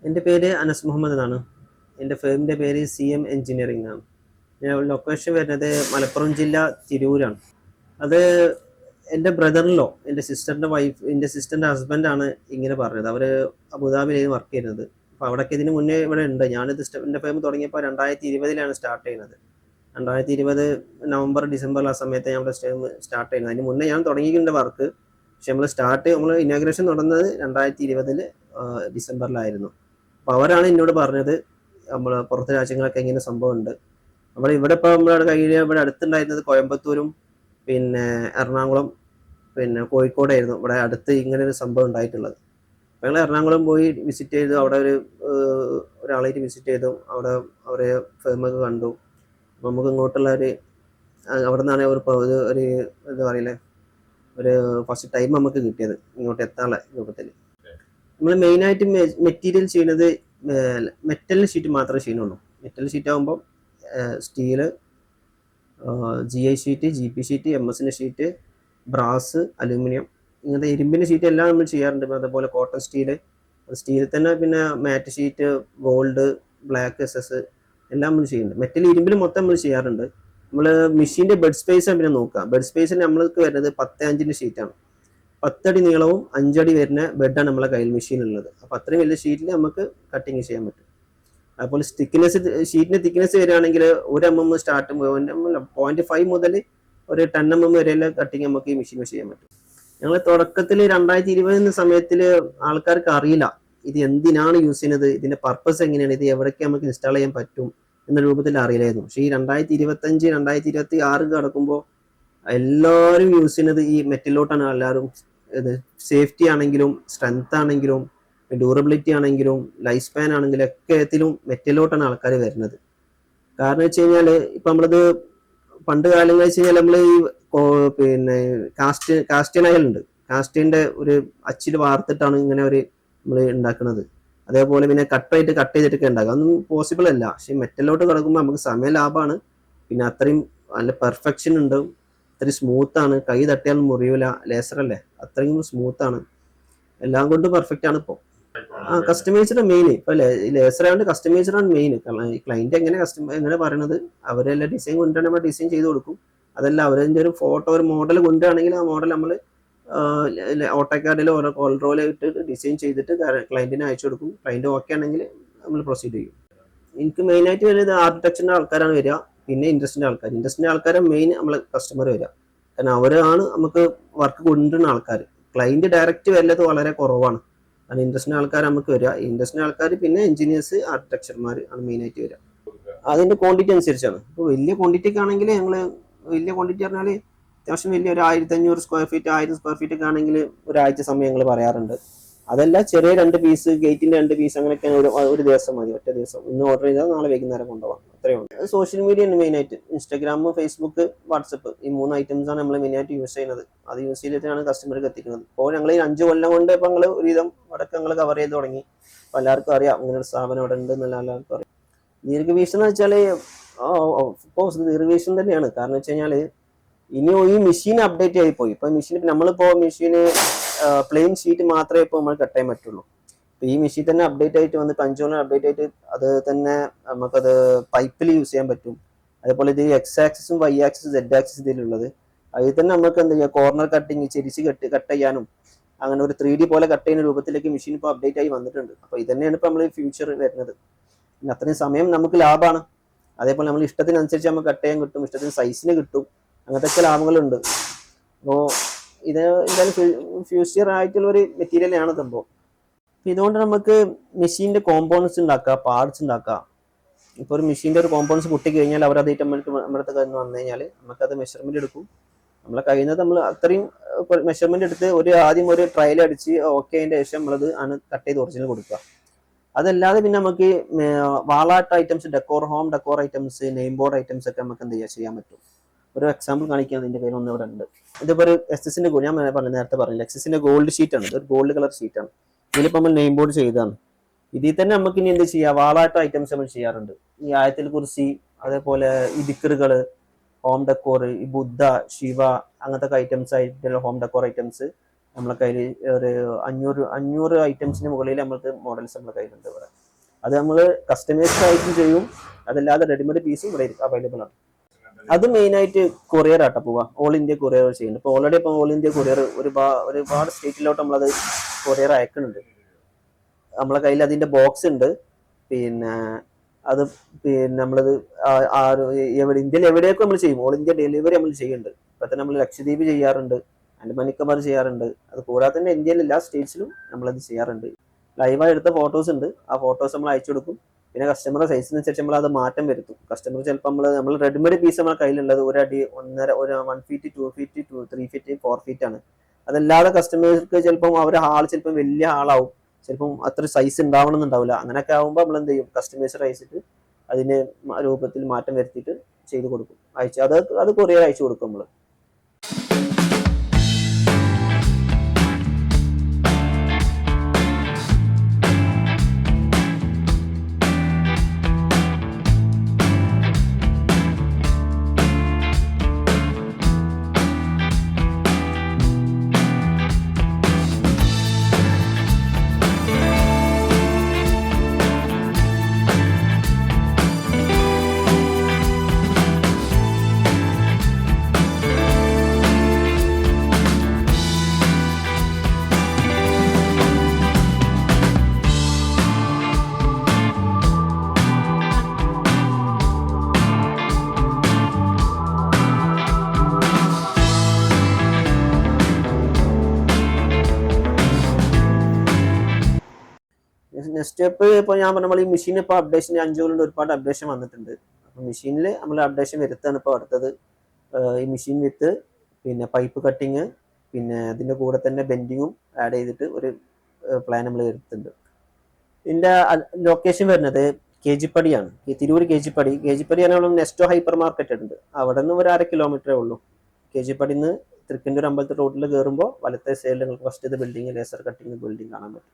എൻ്റെ പേര് അനസ് മുഹമ്മദ് എന്നാണ്. എൻ്റെ ഫേമിൻ്റെ പേര് CM എഞ്ചിനീയറിംഗ് ആണ്. ഞാൻ ലൊക്കേഷൻ വരുന്നത് മലപ്പുറം ജില്ല തിരൂരാണ്. അത് എൻ്റെ ബ്രദറിലോ എൻ്റെ സിസ്റ്ററിൻ്റെ വൈഫ് എൻ്റെ സിസ്റ്ററിൻ്റെ ഹസ്ബൻഡാണ് ഇങ്ങനെ പറഞ്ഞത്. അവർ അബുദാബിയിലാണ് വർക്ക് ചെയ്യുന്നത്. അപ്പോൾ അവിടേക്ക് ഇതിന് മുന്നേ ഇവിടെ ഉണ്ട്. ഞാനിത് എൻ്റെ ഫേം തുടങ്ങിയപ്പോൾ 2020 സ്റ്റാർട്ട് ചെയ്യുന്നത്. 2020 നവംബർ ഡിസംബർ ആ സമയത്ത് ഞങ്ങളുടെ സ്റ്റാർട്ട് ചെയ്യുന്നത്. അതിന് മുന്നേ ഞാൻ തുടങ്ങിയിട്ടുണ്ട് വർക്ക്. പക്ഷെ നമ്മൾ ഇനാഗ്രേഷൻ നടന്നത് 2020 ഡിസംബറിലായിരുന്നു. അപ്പോൾ അവരാണ് എന്നോട് പറഞ്ഞത് നമ്മൾ പുറത്തെ രാജ്യങ്ങളൊക്കെ ഇങ്ങനെ സംഭവം ഉണ്ട്. ഇവിടെ ഇപ്പോൾ നമ്മുടെ കയ്യിൽ ഇവിടെ അടുത്തുണ്ടായിരുന്നത് കോയമ്പത്തൂരും പിന്നെ എറണാകുളം പിന്നെ കോഴിക്കോടായിരുന്നു ഇവിടെ അടുത്ത് ഇങ്ങനെ ഒരു സംഭവം ഉണ്ടായിട്ടുള്ളത്. അപ്പോൾ ഞങ്ങൾ എറണാകുളം പോയി വിസിറ്റ് ചെയ്തു. അവിടെ ഒരാളായിട്ട് വിസിറ്റ് ചെയ്തു. അവിടെ അവരെ ഫേമൊക്കെ കണ്ടു. അപ്പോൾ നമുക്ക് ഇങ്ങോട്ടുള്ള അവിടെ നിന്നാണ് ഒരു എന്താ പറയില്ലേ ഒരു ഫസ്റ്റ് ടൈം നമുക്ക് കിട്ടിയത് ഇങ്ങോട്ട് എത്താനുള്ള രൂപത്തിൽ. നമ്മൾ മെയിനായിട്ട് മെറ്റീരിയൽ ചെയ്യുന്നത് മെറ്റലിന് ഷീറ്റ് മാത്രമേ ചെയ്യുന്നുള്ളൂ. മെറ്റൽ ഷീറ്റ് ആകുമ്പോൾ steel, GI sheet, GP sheet, MS sheet, brass, aluminium, ഇങ്ങനത്തെ ഇരുമ്പിൻ്റെ ഷീറ്റ് എല്ലാം നമ്മൾ ചെയ്യാറുണ്ട്. അതുപോലെ കോട്ടൺ സ്റ്റീലിൽ തന്നെ പിന്നെ മാറ്റ് ഷീറ്റ്, ഗോൾഡ്, ബ്ലാക്ക് SS എല്ലാം നമ്മൾ ചെയ്യുന്നുണ്ട്. മെറ്റൽ ഇരുമ്പിൽ മൊത്തം നമ്മൾ ചെയ്യാറുണ്ട്. നമ്മൾ മെഷീൻ്റെ ബെഡ് സ്പേസ് പിന്നെ നോക്കുക. ബെഡ് സ്പേസിൽ നമ്മൾക്ക് വരുന്നത് 10 ഷീറ്റാണ്. 10 അടി നീളവും 5 അടി വരുന്ന ബെഡാണ് നമ്മളെ കയ്യിൽ മെഷീനുള്ളത്. അപ്പോൾ അത്രയും വലിയ ഷീറ്റിൽ നമുക്ക് കട്ടിങ് ചെയ്യാൻ പറ്റും. അതുപോലെ ഷീറ്റിന് തിക്നെസ് വരികയാണെങ്കിൽ 1 mm സ്റ്റാർട്ട് 0.5 മുതൽ ഒരു 10 mm വരെയുള്ള കട്ടിങ് നമുക്ക് ഈ മെഷീൻ ചെയ്യാൻ പറ്റും. ഞങ്ങൾ തുടക്കത്തിൽ 2020 സമയത്തിൽ ആൾക്കാർക്ക് അറിയില്ല ഇത് എന്തിനാണ് യൂസ് ചെയ്യുന്നത്, ഇതിന്റെ പർപ്പസ് എങ്ങനെയാണ്, ഇത് എവിടേക്ക് നമുക്ക് ഇൻസ്റ്റാൾ ചെയ്യാൻ പറ്റും എന്ന രൂപത്തിൽ അറിയില്ലായിരുന്നു. പക്ഷേ ഈ 2025 2026 കടക്കുമ്പോൾ എല്ലാവരും യൂസ് ചെയ്യുന്നത് ഈ മെറ്റലിലോട്ടാണ്. എല്ലാവരും ഇത് സേഫ്റ്റി ആണെങ്കിലും സ്ട്രെങ്ത് ആണെങ്കിലും ഡ്യൂറബിലിറ്റി ആണെങ്കിലും ലൈഫ് സ്പാൻ ആണെങ്കിലും ഒക്കെത്തിലും മെറ്റലിലോട്ടാണ് ആൾക്കാർ വരുന്നത്. കാരണം വെച്ച് കഴിഞ്ഞാൽ ഇപ്പം നമ്മളത് പണ്ട് കാലങ്ങൾ വെച്ച് കഴിഞ്ഞാൽ നമ്മൾ ഈ പിന്നെ കാസ്റ്റൻ അയലുണ്ട്. കാസ്റ്റിൻ്റെ ഒരു അച്ചിൽ വാർത്തിട്ടാണ് ഇങ്ങനെ നമ്മൾ ഉണ്ടാക്കുന്നത്. അതേപോലെ പിന്നെ കട്ട് ചെയ്തിട്ടൊക്കെ ഉണ്ടാക്കുക. അതൊന്നും പോസിബിൾ അല്ല. പക്ഷെ മെറ്റലിലോട്ട് കിടക്കുമ്പോൾ നമുക്ക് സമയ ലാഭമാണ്. പിന്നെ അത്രയും നല്ല പെർഫെക്ഷൻ ഉണ്ട്. അത്രയും സ്മൂത്താണ്. കൈ തട്ടിയാൽ മുറിയൂല. ലേസറല്ലേ, അത്രയും സ്മൂത്താണ്. എല്ലാം കൊണ്ട് പെർഫെക്റ്റ് ആണ് ഇപ്പോൾ. കസ്റ്റമൈസ്ഡ് മെയിൻ ഇപ്പൊ ലേസർ ആയതുകൊണ്ട് കസ്റ്റമൈസ്ഡ് ആണ് മെയിൻ. ക്ലൈന്റ് എങ്ങനെ പറയണത് അവരെല്ലാം ഡിസൈൻ കൊണ്ടുവരാൻ നമ്മൾ ഡിസൈൻ ചെയ്ത് കൊടുക്കും. അതല്ല അവരെന്റെ ഒരു ഫോട്ടോ ഒരു മോഡൽ കൊണ്ടുവരാണെങ്കിൽ ആ മോഡൽ നമ്മൾ ഓട്ടോകാഡിൽ ഓരോ കോൾഡ്രോയിൽ ഇട്ട് ഡിസൈൻ ചെയ്തിട്ട് ക്ലയന്റിന് അയച്ചു കൊടുക്കും. ക്ലയന്റ് ഓക്കെ ആണെങ്കിൽ നമ്മൾ പ്രൊസീഡ് ചെയ്യും. എനിക്ക് മെയിനായിട്ട് വരുന്നത് ആർക്കിടെക്ചറിന്റെ ആൾക്കാരാണ് വരിക. പിന്നെ ഇൻഡസ്ട്രിന്റെ ആൾക്കാരാണ് മെയിൻ നമ്മളെ കസ്റ്റമർ വരിക. കാരണം അവരാണ് നമുക്ക് വർക്ക് കൊണ്ടുവരുന്ന ആൾക്കാർ. ക്ലയന്റ് ഡയറക്റ്റ് വരുന്നത് വളരെ കുറവാണ്. കാരണം ഇൻഡസ്ട്രിന്റെ ആൾക്കാർ നമുക്ക് വരിക. ഇൻഡസ്ട്രിന്റെ ആൾക്കാർ പിന്നെ എഞ്ചിനീയേഴ്സ്, ആർക്കിടെക്ചർമാർ ആണ് മെയിനായിട്ട് വരിക. അതിന്റെ ക്വാണ്ടിറ്റി അനുസരിച്ചാണ്. ഇപ്പോൾ വലിയ ക്വാണ്ടിറ്റിക്ക് ആണെങ്കിൽ വലിയ ക്വാണ്ടിറ്റി പറഞ്ഞാൽ അത്യാവശ്യം വലിയ ഒരു 1500 സ്ക്വയർ ഫീറ്റ് 1000 സ്ക്വയർ ഫീറ്റ് ഒക്കെ ആണെങ്കിൽ ഒരാഴ്ച സമയം ഞങ്ങൾ പറയാറുണ്ട്. അതല്ല ചെറിയ 2 പീസ്, ഗേറ്റിന്റെ 2 പീസ് അങ്ങനെയൊക്കെയാണ് ഒരു ദിവസം മതി. ഒറ്റ ദിവസം ഇന്ന് ഓർഡർ ചെയ്താൽ നാളെ വൈകുന്നേരം കൊണ്ടുപോകാം. അത്രയുണ്ട്. സോഷ്യൽ മീഡിയ ആണ് മെയിനായിട്ട്. ഇൻസ്റ്റാഗ്രാം, ഫേസ്ബുക്ക്, വാട്സപ്പ് ഈ 3 items ആണ് നമ്മൾ മെയിനായിട്ട് യൂസ് ചെയ്യുന്നത്. അത് യൂസ് ചെയ്തിട്ടാണ് കസ്റ്റമർക്ക് എത്തിക്കുന്നത്. ഇപ്പോൾ ഞങ്ങൾ ഈ 5 കൊല്ലം കൊണ്ട് ഇപ്പോൾ ഞങ്ങൾ ഒരുവിധം അവിടെയൊക്കെ ഞങ്ങൾ കവർ ചെയ്ത് തുടങ്ങി. അപ്പോൾ എല്ലാവർക്കും അറിയാം ഇങ്ങനെ ഒരു സ്ഥാപനം ഇവിടെ ഉണ്ട് എന്നുള്ള എല്ലാവർക്കും അറിയാം. ദീർഘവീക്ഷണം എന്ന് വെച്ചാൽ ദീർഘവീക്ഷണം തന്നെയാണ്. കാരണം വെച്ച് കഴിഞ്ഞാൽ ഇനി ഈ മെഷീൻ അപ്ഡേറ്റ് ആയി പോയി. ഇപ്പൊ മെഷീന് പ്ലെയിൻ ഷീറ്റ് മാത്രമേ ഇപ്പോൾ നമ്മൾ കട്ട് ചെയ്യാൻ പറ്റുള്ളൂ. ഇപ്പൊ ഈ മെഷീൻ തന്നെ അപ്ഡേറ്റ് ആയിട്ട് വന്ന് 5 കൊല്ലം അപ്ഡേറ്റ് ആയിട്ട് അത് തന്നെ നമുക്കത് പൈപ്പിൽ യൂസ് ചെയ്യാൻ പറ്റും. അതേപോലെ ഇത് X ആക്സിസും Y ആക്സിസും Z ആക്സിസ് ഇതിലുള്ളത്. അതിൽ തന്നെ നമുക്ക് എന്താ ചെയ്യുക, കോർണർ കട്ടിങ് ചെരിച്ച് കട്ട് ചെയ്യാനും അങ്ങനെ ഒരു 3D പോലെ കട്ട് ചെയ്യുന്ന രൂപത്തിലേക്ക് മെഷീൻ ഇപ്പോൾ അപ്ഡേറ്റ് ആയി വന്നിട്ടുണ്ട്. അപ്പോൾ ഇത് തന്നെയാണ് ഇപ്പോൾ നമ്മൾ ഫ്യൂച്ചർ വരുന്നത്. പിന്നെ അത്രയും സമയം നമുക്ക് ലാഭമാണ്. അതേപോലെ നമ്മൾ ഇഷ്ടത്തിനനുസരിച്ച് നമുക്ക് കട്ട് ചെയ്യാൻ കിട്ടും, ഇഷ്ടത്തിന് സൈസിന് കിട്ടും. അങ്ങനത്തെ ഒക്കെ ലാഭങ്ങളുണ്ട്. അപ്പോൾ ഇത് എന്തായാലും ഫ്യൂച്ചർ ആയിട്ടുള്ള ഒരു മെറ്റീരിയലാണ് സംഭവം. ഇതുകൊണ്ട് നമുക്ക് മെഷീൻ്റെ കോമ്പോണൻസ് ഉണ്ടാക്കുക, പാർട്സ് ഉണ്ടാക്കുക. ഇപ്പോൾ ഒരു മെഷീൻ്റെ ഒരു കോമ്പോണൻസ് പൊട്ടിക്കഴിഞ്ഞാൽ അവരതായിട്ട് നമ്മുടെ അടുത്ത് വന്നു കഴിഞ്ഞാൽ നമുക്കത് മെഷർമെന്റ് എടുക്കും. നമ്മളെ കഴിയുന്നത് നമ്മൾ അത്രയും മെഷർമെന്റ് എടുത്ത് ആദ്യം ഒരു ട്രയൽ അടിച്ച് ഓക്കെ അതിൻ്റെ ശേഷം നമ്മളത് ആണ് കട്ട് ചെയ്ത് ഒറിജിനൽ കൊടുക്കുക. അതല്ലാതെ പിന്നെ നമുക്ക് wall art items, home decor items, name board items ഒക്കെ നമുക്ക് എന്ത് ചെയ്യാൻ പറ്റും. ഒരു എക്സാമ്പിൾ കാണിക്കാൻ ഇതിന്റെ പേര് ഒന്ന് ഇവിടെ ഉണ്ട്. ഇതിപ്പോൾ ഒരു SS ഞാൻ നേരത്തെ പറഞ്ഞില്ല, XS ഗോൾഡ് ഷീറ്റാണ്. ഇതൊരു ഗോൾഡ് കളർ ഷീറ്റാണ്. ഇതിലിപ്പോൾ നമ്മൾ നെയിം ബോർഡ് ചെയ്തതാണ്. ഇതിൽ തന്നെ നമുക്ക് ഇനി എന്ത് ചെയ്യാം, വാളാട്ട് ഐറ്റംസ് നമ്മൾ ചെയ്യാറുണ്ട്. ഈ ആയത്തിൽ കുറിച്ച്, അതേപോലെ ഈ ദിക്കറുകൾ, ഹോം ഡെക്കോർ, ഈ ബുദ്ധ, ശിവ അങ്ങനത്തെ ഐറ്റംസ് ആയിട്ടുള്ള ഹോം ഡെക്കോർ ഐറ്റംസ്. നമ്മളെ കയ്യിൽ ഒരു 500 ഐറ്റംസിന് മുകളിൽ നമ്മൾക്ക് മോഡൽസ് നമ്മളെ കയ്യിലുണ്ട് ഇവിടെ. അത് നമ്മൾ കസ്റ്റമൈസ്ഡ് ആയിട്ട് ചെയ്യും, അതല്ലാതെ റെഡിമെയ്ഡ് പീസും ഇവിടെ അവൈലബിൾ ആണ്. അത് മെയിനായിട്ട് കൊറിയർ ആട്ടോ പോവാ, ഓൾ ഇന്ത്യ കൊറിയർ ചെയ്യുന്നുണ്ട്. ഇപ്പോൾ ഓൾറെഡി ഇപ്പോൾ ഓൾ ഇന്ത്യ കൊറിയർ ഒരുപാട് സ്റ്റേറ്റിലോട്ട് നമ്മളത് കൊറിയർ അയക്കുന്നുണ്ട്. നമ്മളെ കയ്യിൽ അതിന്റെ ബോക്സ് ഉണ്ട്. പിന്നെ അത് പിന്നെ നമ്മളത് ഇന്ത്യയിൽ എവിടെയൊക്കെ നമ്മൾ ചെയ്യും, ഓൾ ഇന്ത്യ ഡെലിവറി നമ്മൾ ചെയ്യുന്നുണ്ട്. ഇപ്പൊ തന്നെ നമ്മൾ ലക്ഷദ്വീപ് ചെയ്യാറുണ്ട്, ആൻഡമാൻ നിക്കോബാർ ചെയ്യാറുണ്ട്. അത് കൂടാതെ തന്നെ ഇന്ത്യയിൽ എല്ലാ സ്റ്റേറ്റ്സിലും നമ്മളത് ചെയ്യാറുണ്ട്. ലൈവായി എടുത്ത ഫോട്ടോസ് ഉണ്ട്, ആ ഫോട്ടോസ് നമ്മൾ അയച്ചു കൊടുക്കും. പിന്നെ കസ്റ്റമറുടെ സൈസിനനുസരിച്ച് നമ്മൾ അത് മാറ്റം വരുത്തും. കസ്റ്റമർ ചിലപ്പോൾ നമ്മൾ റെഡിമെയ്ഡ് പീസ് നമ്മുടെ കയ്യിലുള്ളത് ഒരു 1 ഫീറ്റ് 2 ഫീറ്റ് 3 ഫീറ്റ് 4 ഫീറ്റ് ആണ്. അതല്ലാതെ കസ്റ്റമേഴ്സ് ചിലപ്പം അവരുടെ ഹാൾ ചിലപ്പോൾ വലിയ ഹാളാവും, ചിലപ്പം അത്ര സൈസ് ഉണ്ടാവണം എന്നുണ്ടാവില്ല. അങ്ങനെയൊക്കെ ആകുമ്പോൾ നമ്മൾ എന്ത് ചെയ്യും, കസ്റ്റമൈസർ അയച്ചിട്ട് അതിന് രൂപത്തിൽ മാറ്റം വരുത്തിയിട്ട് ചെയ്ത് കൊടുക്കും, അത് കൊറിയർ അയച്ചു കൊടുക്കും നമ്മൾ. നെക്സ്റ്റ് സ്റ്റെപ്പ് ഇപ്പോൾ ഞാൻ പറഞ്ഞ പോലെ ഈ മെഷീൻ ഇപ്പോൾ അപ്ഡേഷൻ 5 കൊല്ലം ഒരുപാട് അപ്ഡേഷൻ വന്നിട്ടുണ്ട്. അപ്പോൾ മെഷീനിൽ നമ്മൾ അപ്ഡേഷൻ വരുത്താണ് ഇപ്പോൾ അടുത്തത്. ഈ മെഷീൻ വിത്ത് പിന്നെ പൈപ്പ് കട്ടിങ്, പിന്നെ അതിൻ്റെ കൂടെ തന്നെ ബെൻഡിങ്ങും ആഡ് ചെയ്തിട്ട് ഒരു പ്ലാൻ നമ്മൾ വരുത്തുന്നുണ്ട്. ഇതിൻ്റെ ലൊക്കേഷൻ വരുന്നത് കേജിപ്പടിയാണ്, തിരൂർ കേജിപ്പടി ആണ്. നെസ്റ്റോ ഹൈപ്പർ മാർക്കറ്റ് ഉണ്ട്, അവിടെ നിന്ന് ഒരു 1/2 കിലോമീറ്ററേ ഉള്ളൂ. കേജിപ്പടിയിൽ നിന്ന് തൃക്കന്നൂർ അമ്പലത്തിൽ റോഡിൽ കയറുമ്പോൾ വലത്തെ സൈഡിൽ നിങ്ങൾക്ക് first building laser cutting building കാണാൻ പറ്റും.